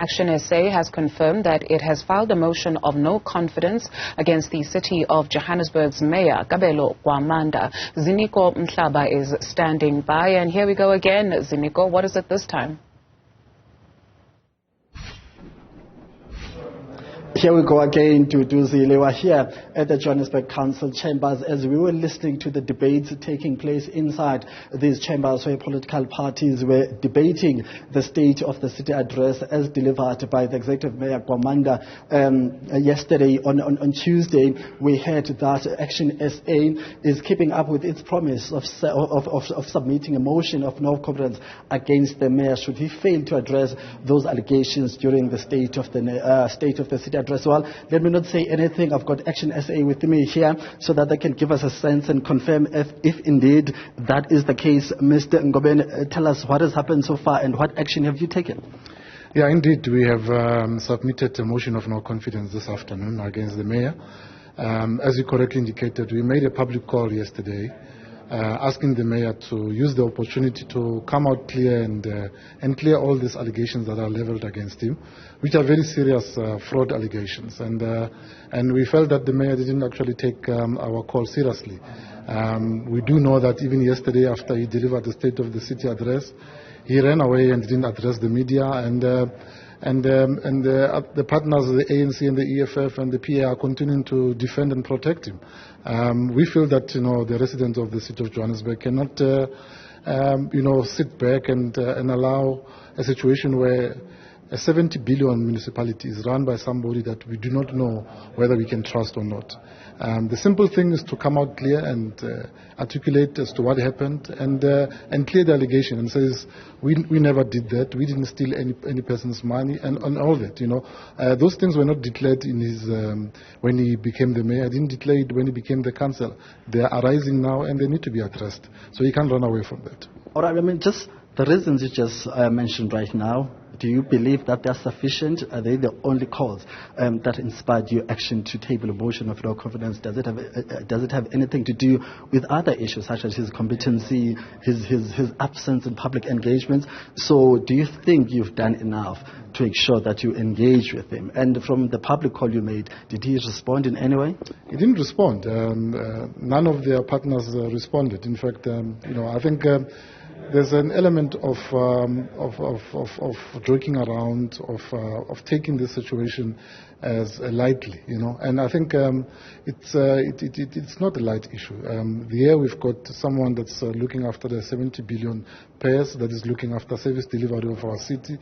Action SA has confirmed that it has filed a motion of no confidence against the city of Johannesburg's Mayor Kabelo Gwamanda. Ziniko Mhlaba is standing by, and here we go again. Ziniko, what is it this time? Here we go again to Duzi. They were here at the Johannesburg Council chambers as we were listening to the debates taking place inside these chambers where political parties were debating the state of the city address as delivered by the Executive Mayor Gwamanda. Yesterday on Tuesday, we heard that Action SA is keeping up with its promise of submitting a motion of no confidence against the mayor should he fail to address those allegations during the state of the city address. Well, let me not say anything. I've got Action SA with me here so that they can give us a sense and confirm if indeed that is the case. Mr. Ngobeni, tell us what has happened so far and what action have you taken? Yeah, indeed, we have submitted a motion of no confidence this afternoon against the mayor. As you correctly indicated, we made a public call yesterday asking the mayor to use the opportunity to come out clear and clear all these allegations that are leveled against him, which are very serious fraud allegations. And we felt that the mayor didn't actually take our call seriously. We do know that even yesterday, after he delivered the State of the City address, he ran away and didn't address the media. The partners, the ANC and the EFF and the PA, are continuing to defend and protect him. We feel that the residents of the city of Johannesburg cannot sit back and allow a situation where a 70 billion municipality is run by somebody that we do not know whether we can trust or not. The simple thing is to come out clear and articulate as to what happened and clear the allegation and says we never did that, we didn't steal any person's money and all that. Those things were not declared in his when he became the mayor. I didn't declare it when he became the councillor. They are arising now and they need to be addressed. So he can't run away from that. All right. Just the reasons you just mentioned right now, do you believe that they're sufficient? Are they the only cause that inspired your action to table a motion of no confidence? Does it have anything to do with other issues such as his competency, his absence in public engagements? So do you think you've done enough to ensure that you engage with him? And from the public call you made, did he respond in any way? He didn't respond. None of their partners responded. In fact, I think there's an element of joking around, of taking this situation as lightly, and I think it's not a light issue. Here we've got someone that's looking after the 70 billion payers, that is looking after service delivery of our city.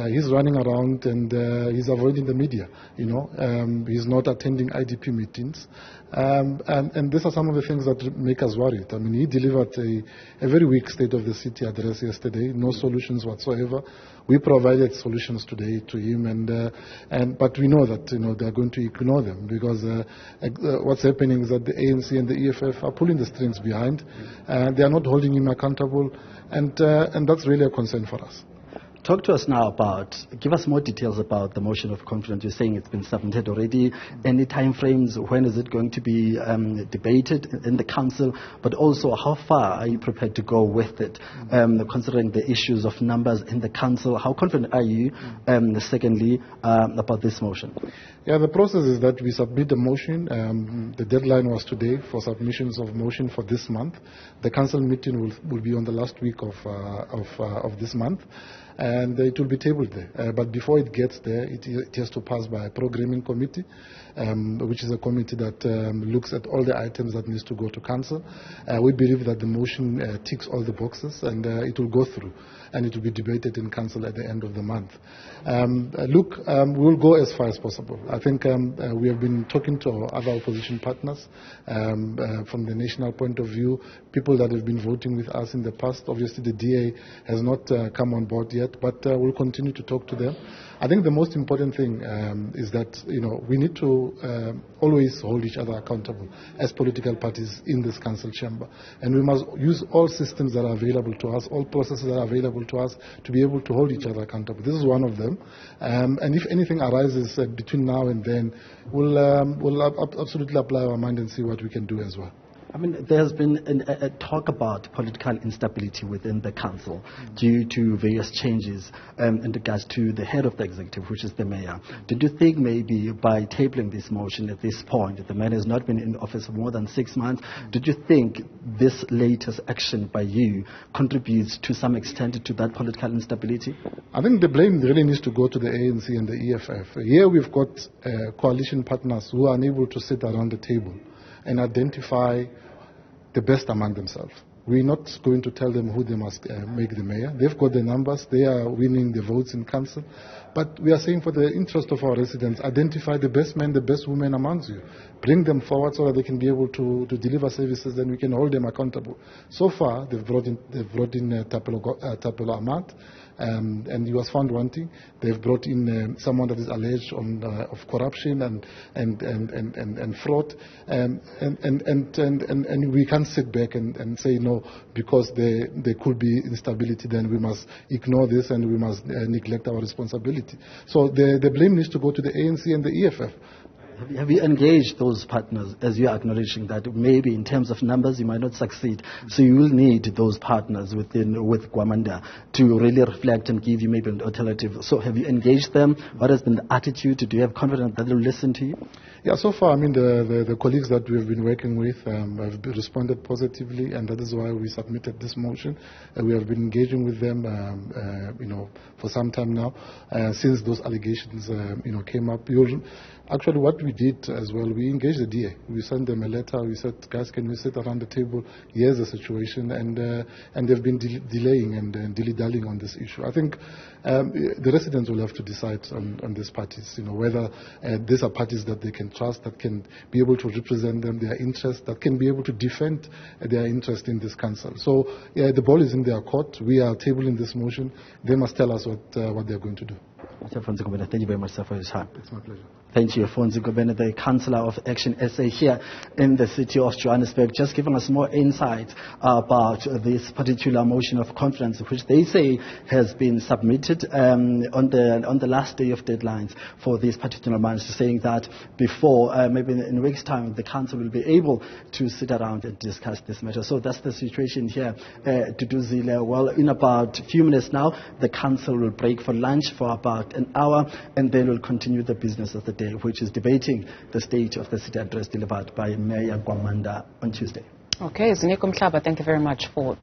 He's running around and he's avoiding the media. He's not attending IDP meetings, and these are some of the things that make us worried. He delivered a very weak State of the City address yesterday, no solutions whatsoever. We provided solutions today to him, but we know that they are going to ignore them because what's happening is that the ANC and the EFF are pulling the strings behind. They are not holding him accountable, and that's really a concern for us. Talk to us now give us more details about the motion of confidence. You're saying it's been submitted already. Any time frames? When is it going to be debated in the council? But also, how far are you prepared to go with it, considering the issues of numbers in the council? How confident are you, secondly, about this motion? Yeah, the process is that we submit the motion. The deadline was today for submissions of motion for this month. The council meeting will be on the last week of this month. And it will be tabled there. But before it gets there, it has to pass by a programming committee, which is a committee that looks at all the items that needs to go to council. We believe that the motion ticks all the boxes, and it will go through, and it will be debated in council at the end of the month. We'll go as far as possible. I think we have been talking to our other opposition partners from the national point of view, people that have been voting with us in the past. Obviously, the DA has not come on board yet, but we'll continue to talk to them. I think the most important thing is that we need to always hold each other accountable as political parties in this council chamber, and we must use all systems that are available to us, all processes that are available to us to be able to hold each other accountable. This is one of them, and if anything arises between now and then, we'll absolutely apply our mind and see what we can do as well. I mean, there's been a talk about political instability within the council due to various changes in regards to the head of the executive, which is the mayor. Did you think maybe by tabling this motion at this point, the mayor has not been in office for more than 6 months, did you think this latest action by you contributes to some extent to that political instability? I think the blame really needs to go to the ANC and the EFF. Here we've got coalition partners who are unable to sit around the table and identify the best among themselves. We're not going to tell them who they must make the mayor. They've got the numbers. They are winning the votes in council. But we are saying for the interest of our residents, identify the best men, the best women amongst you. Bring them forward so that they can be able to deliver services, and we can hold them accountable. So far, they've brought in Tapelo Ahmad, and he was found wanting. They've brought in someone that is alleged of corruption and fraud, and we can't sit back and say no, because there could be instability, then we must ignore this and we must neglect our responsibility. So the blame needs to go to the ANC and the EFF. Have you engaged those partners, as you are acknowledging that maybe in terms of numbers you might not succeed, so you will need those partners with Gwamanda to really reflect and give you maybe an alternative? So have you engaged them? What has been the attitude? Do you have confidence that they'll listen to you? Yeah, so far, I mean, the colleagues that we have been working with have responded positively, and that is why we submitted this motion. We have been engaging with them, for some time now, since those allegations, came up. Actually, what we did as well, we engaged the DA. We sent them a letter. We said, guys, can we sit around the table? Here's the situation. And they've been delaying and dilly-dallying on this issue. I think the residents will have to decide on these parties, whether these are parties that they can trust, that can be able to represent them, their interests, that can be able to defend their interest in this council. So, yeah, the ball is in their court. We are tabling this motion. They must tell us what they're going to do. Thank you very much, sir, for your time. It's my pleasure. Thank you, Ziniko Mhlaba, the Councillor of Action SA here in the city of Johannesburg, just giving us more insight about this particular motion of confidence, which they say has been submitted on the last day of deadlines for this particular month, saying that before, maybe in a week's time, the council will be able to sit around and discuss this matter. So that's the situation here. Well, in about a few minutes now, the council will break for lunch for about an hour, and then will continue the business of the day, which is debating the state of the city address delivered by Mayor Gwamanda on Tuesday. Okay, Ziniko Mhlaba, thank you very much for